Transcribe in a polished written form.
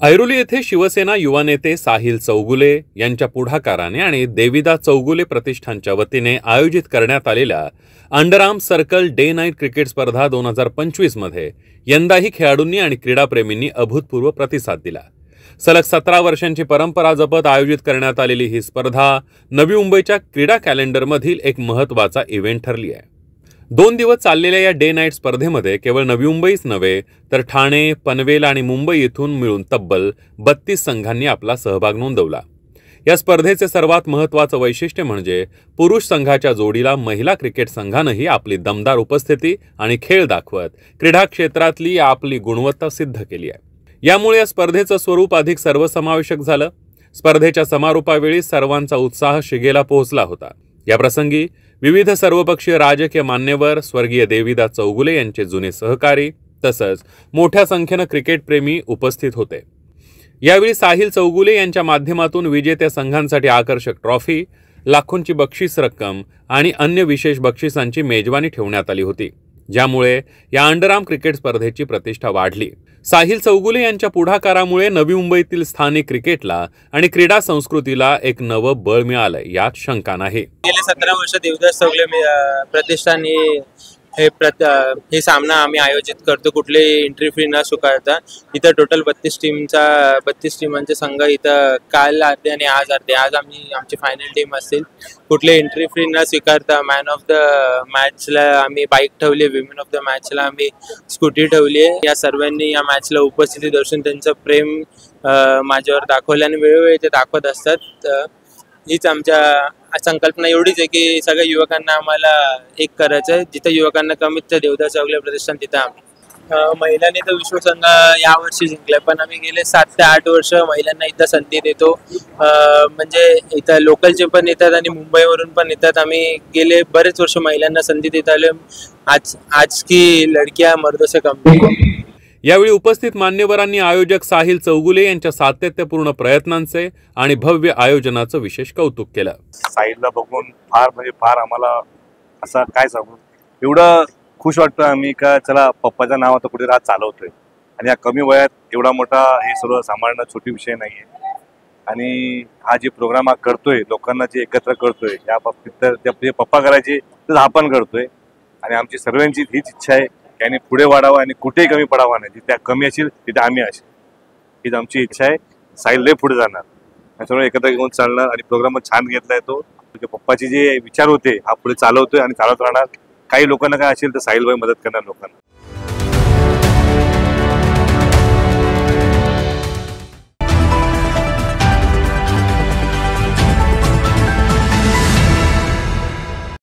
खैरोली येथे शिवसेना युवा नेते साहिल चौगुले यांच्या पुढाकाराने आणि देविदा चौगुले प्रतिष्ठानच्या वतीने आयोजित करण्यात आलेल्या underarm circle day night cricket स्पर्धा 2025 मध्ये यंदाही खेळाडूंनी आणि क्रीडाप्रेमींनी अभूतपूर्व प्रतिसाद दिला। सलग 17 वर्षांची परंपरा जपत आयोजित करण्यात आलेली ही स्पर्धा नवी मुंबईच्या क्रीडा कॅलेंडरमधील एक महत्त्वाचा इव्हेंट ठरली आहे। 2 दिवस चाललेल्या या डे नाईट स्पर्धेमध्ये केवळ नवी मुंबईच नव्हे तर ठाणे, पनवेल आणि मुंबई येथून मिळून तब्बल 32 संघांनी आपला सहभाग नोंदवला। या स्पर्धेचे सर्वात महत्त्वाचं वैशिष्ट्य म्हणजे पुरुष संघाच्या जोडीला महिला क्रिकेट संघानंही आपली दमदार उपस्थिती आणि खेळ दाखवत क्रीडा क्षेत्रातली आपली गुणवत्ता सिद्ध केली आहे। यामुळे या स्पर्धेचं स्वरूप अधिक सर्वसमावेशक झालं। स्पर्धेच्या समारोपावेळी सर्वांचा उत्साह शिगेला पोहोचला होता। या प्रसंगी विविध सर्वपक्षीय राजकीय मान्यवर, स्वर्गीय देविदा चौगुले यांचे जुने सहकारी तसंच मोठ्या संख्येनं क्रिकेट प्रेमी उपस्थित होते। यावेळी साहिल चौगुले यांच्या माध्यमातून विजेत्या संघांसाठी आकर्षक ट्रॉफी, लाखोंची बक्षीस रक्कम आणि अन्य विशेष बक्षिसांची मेजवानी ठेवण्यात आली होती, ज्यामुळे या अंडरआर्म क्रिकेट स्पर्धेची प्रतिष्ठा वाढली। साहिल चौगुले यांच्या पुढाकारामुळे नवी मुंबईतील स्थानिक क्रिकेटला आणि क्रीडा संस्कृतीला एक नवं बळ मिळालं, यात शंका नाही। गेले 17 वर्ष देवदास चौगुले प्रतिष्ठान हे सामना आम्ही आयोजित करतो, कुठलीही एंट्री फी न स्वीकारता। इथं टोटल 32 टीमांचे संघ इथं काल अर्धे आणि आज अर्धे, आज आमची फायनल टीम असतील। कुठली एंट्री फी न स्वीकारता मॅन ऑफ द मॅचला आम्ही बाईक ठेवली, विमेन ऑफ द मॅचला आम्ही स्कूटी ठेवली आहे। या सर्वांनी या मॅचला उपस्थिती दर्शवून त्यांचं प्रेम माझ्यावर दाखवलं आणि वेळोवेळी ते दाखवत असतात। हीच आमच्या संकल्पना एवढीच आहे की सगळ्या युवकांना आम्हाला एक करायचं आहे। जिथं युवकांना कमीत तर देवदास चौगुले प्रतिष्ठान तिथं आम्ही महिलांनी तर विश्वसंघ यावर्षी जिंकलाय, पण आम्ही गेले 7 ते 8 वर्ष महिलांना इथं संधी देतो। म्हणजे इथं लोकलचे पण येतात आणि मुंबईवरून पण येतात। आम्ही गेले बरेच वर्ष महिलांना संधी देत आलो। आज की लडकियां मर्दों से कम नहीं। यावेळी उपस्थित मान्यवरांनी आयोजक साहिल चौगुले यांच्या सातत्यपूर्ण प्रयत्नांचे आणि भव्य आयोजनाचं विशेष कौतुक केलं। साहिलला बघून फार आम्हाला असं काय सांगू, एवढं खुश वाटतं आम्ही का चला पप्पाचं नाव आता कुठे राहत चालवतोय आणि या कमी वयात एवढा मोठा हे सर्व सांभाळणं छोटी विषय नाहीये। आणि हा जे प्रोग्राम हा करतोय, लोकांना जे एकत्र करतोय, या बाबतीत तर ते पप्पा करायचे तर आपण करतोय आणि आमची सर्वांची हीच इच्छा आहे त्याने पुढे वाढावं आणि कुठेही कमी पडावा नाही। जिथे कमी असेल तिथे आम्ही असेल, हीच आमची इच्छा आहे। साहिल लय पुढे जाणार, सर्व एकत्र घेऊन चालणार आणि प्रोग्राम छान घेतलाय तो। पप्पाचे जे विचार होते हा पुढे चालवतोय आणि चालवत राहणार। काही लोकांना काय असेल तर साहिल भाई मदत करणार लोकांना।